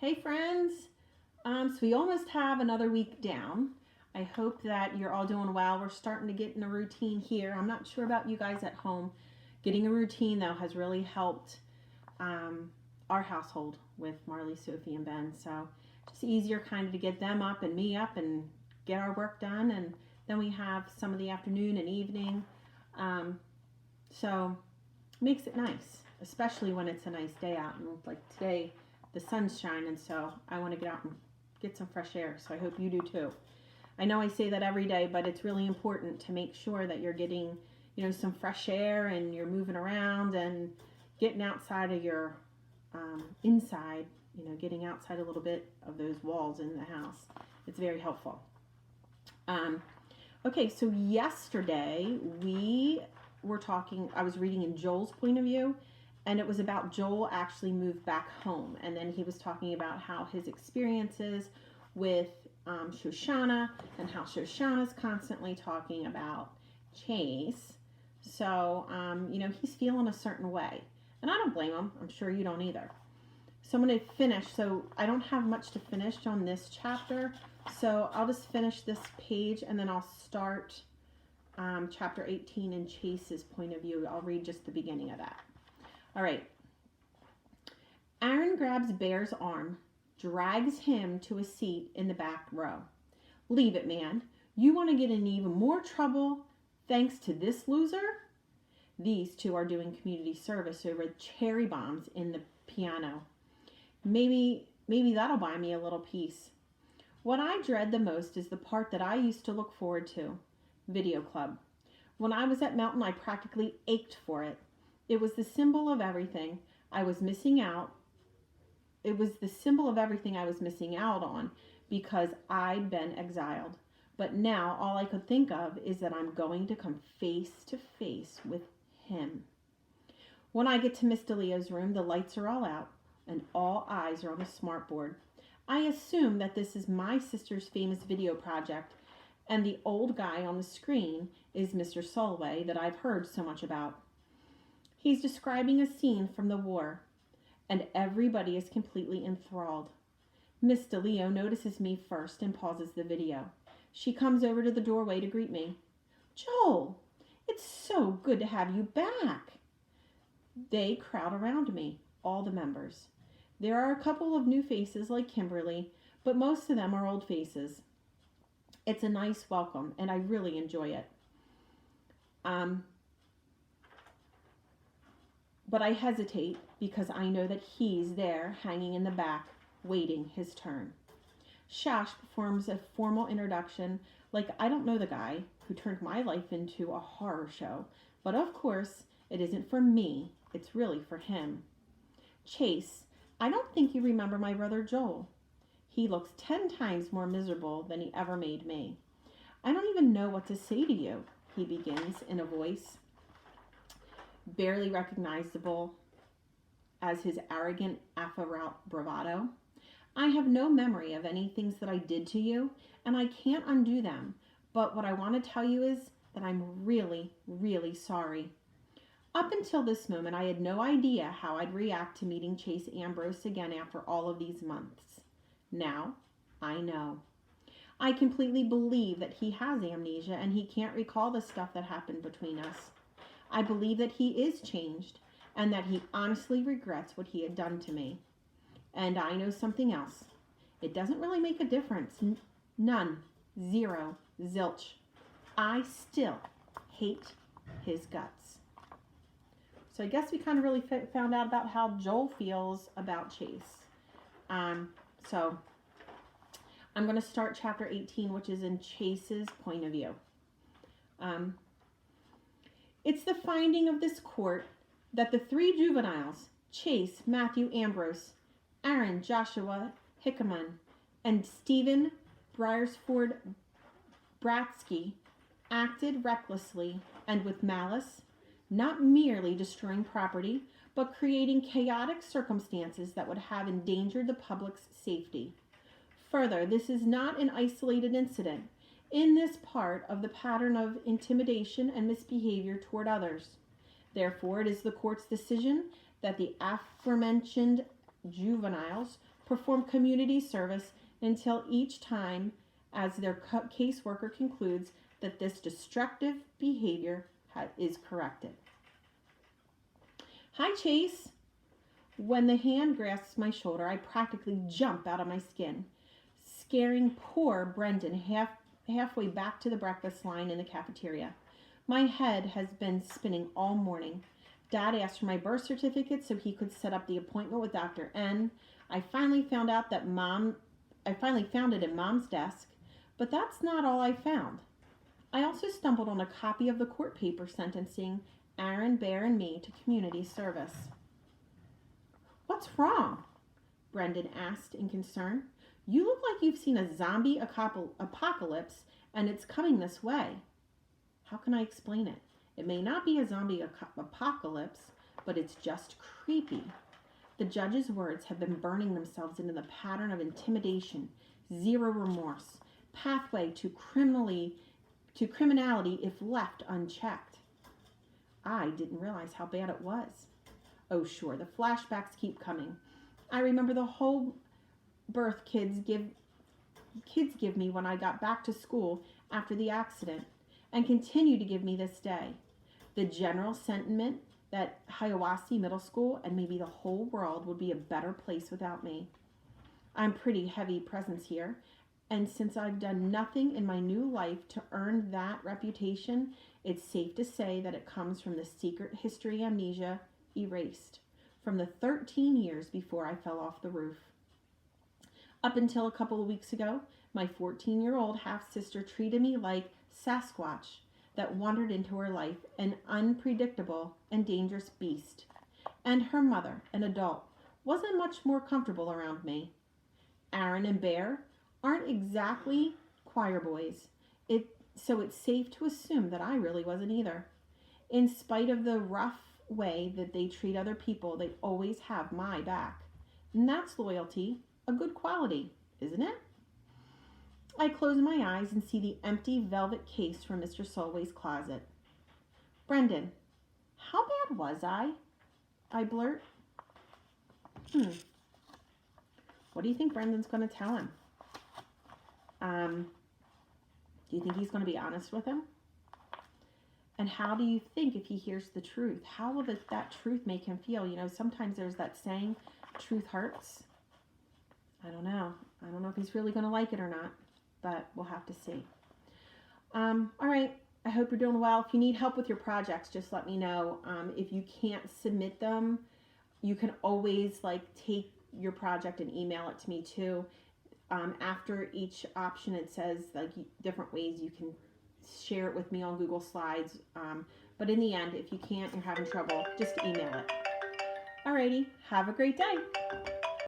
Hey friends, so we almost have another week down. I hope that you're all doing well. We're starting to get in a routine here. I'm not sure about you guys at home. Getting a routine though has really helped our household with Marley, Sophie, and Ben. So just easier kind of to get them up and me up and get our work done. And then we have some of the afternoon and evening. So makes it nice, especially when it's a nice day out. And like today, the sun's shining, so I want to get out and get some fresh air. So I hope you do too. I know I say that every day, but it's really important to make sure that you're getting, some fresh air and you're moving around and getting outside of your inside, getting outside a little bit of those walls in the house. It's very helpful. Okay, so yesterday I was reading in Joel's point of view, and it was about Joel actually moved back home. And then he was talking about how his experiences with Shoshana and how Shoshana's constantly talking about Chase. So, he's feeling a certain way. And I don't blame him. I'm sure you don't either. So I'm going to finish. So I don't have much to finish on this chapter. So I'll just finish this page and then I'll start chapter 18 in Chase's point of view. I'll read just the beginning of that. All right. Aaron grabs Bear's arm, drags him to a seat in the back row. Leave it, man. You want to get in even more trouble thanks to this loser? These two are doing community service over cherry bombs in the piano. Maybe that'll buy me a little peace. What I dread the most is the part that I used to look forward to, video club. When I was at Melton, I practically ached for it. It was the symbol of everything I was missing out. It was the symbol of everything I was missing out on because I'd been exiled. But now all I could think of is that I'm going to come face to face with him. When I get to Miss DeLeo's room, the lights are all out and all eyes are on the smartboard. I assume that this is my sister's famous video project, and the old guy on the screen is Mr. Solway that I've heard so much about. He's describing a scene from the war, and everybody is completely enthralled. Miss DeLeo notices me first and pauses the video. She comes over to the doorway to greet me. Joel, it's so good to have you back. They crowd around me, all the members. There are a couple of new faces like Kimberly, but most of them are old faces. It's a nice welcome, and I really enjoy it. But I hesitate because I know that he's there, hanging in the back, waiting his turn. Shash performs a formal introduction like I don't know the guy who turned my life into a horror show. But of course, it isn't for me. It's really for him. Chase, I don't think you remember my brother Joel. He looks 10 times more miserable than he ever made me. I don't even know what to say to you, he begins in a voice barely recognizable as his arrogant afro bravado. I have no memory of any things that I did to you, and I can't undo them. But what I want to tell you is that I'm really, really sorry. Up until this moment, I had no idea how I'd react to meeting Chase Ambrose again after all of these months. Now, I know. I completely believe that he has amnesia and he can't recall the stuff that happened between us. I believe that he is changed and that he honestly regrets what he had done to me. And I know something else. It doesn't really make a difference. None. Zero. Zilch. I still hate his guts. So I guess we kind of really found out about how Joel feels about Chase. So I'm going to start chapter 18, which is in Chase's point of view. It's the finding of this court that the 3 juveniles, Chase, Matthew Ambrose, Aaron Joshua Hickman, and Stephen Briersford Bratsky, acted recklessly and with malice, not merely destroying property, but creating chaotic circumstances that would have endangered the public's safety. Further, this is not an isolated incident in this part of the pattern of intimidation and misbehavior toward others. Therefore, it is the court's decision that the aforementioned juveniles perform community service until each time as their caseworker concludes that this destructive behavior is corrected. Hi, Chase. When the hand grasps my shoulder, I practically jump out of my skin, scaring poor Brendan halfway back to the breakfast line in the cafeteria. My head has been spinning all morning. Dad asked for my birth certificate so he could set up the appointment with Dr. N. I finally found it in Mom's desk, but that's not all I found. I also stumbled on a copy of the court paper sentencing Aaron, Bear, and me to community service. What's wrong? Brendan asked in concern. You look like you've seen a zombie apocalypse and it's coming this way. How can I explain it? It may not be a zombie apocalypse, but it's just creepy. The judge's words have been burning themselves into the pattern of intimidation, zero remorse, pathway to criminality if left unchecked. I didn't realize how bad it was. Oh, sure, the flashbacks keep coming. I remember the whole birth kids give me when I got back to school after the accident, and continue to give me this day. The general sentiment that Hiawassee Middle School and maybe the whole world would be a better place without me. I'm pretty heavy presence here, and since I've done nothing in my new life to earn that reputation, it's safe to say that it comes from the secret history amnesia erased from the 13 years before I fell off the roof. Up until a couple of weeks ago, my 14-year-old half-sister treated me like Sasquatch that wandered into her life, an unpredictable and dangerous beast. And her mother, an adult, wasn't much more comfortable around me. Aaron and Bear aren't exactly choir boys, so it's safe to assume that I really wasn't either. In spite of the rough way that they treat other people, they always have my back. And that's loyalty, a good quality, isn't it? I close my eyes and see the empty velvet case from Mr. Solway's closet. Brendan, how bad was I? I blurt. What do you think Brendan's going to tell him? Do you think he's going to be honest with him? And how do you think if he hears the truth? How will that truth make him feel? You know, sometimes there's that saying, truth hurts. I don't know. I don't know if he's really going to like it or not, but we'll have to see. All right. I hope you're doing well. If you need help with your projects, just let me know. If you can't submit them, you can always take your project and email it to me too. After each option, it says different ways you can share it with me on Google Slides. But in the end, if you can't, you're having trouble, just email it. Alrighty, have a great day.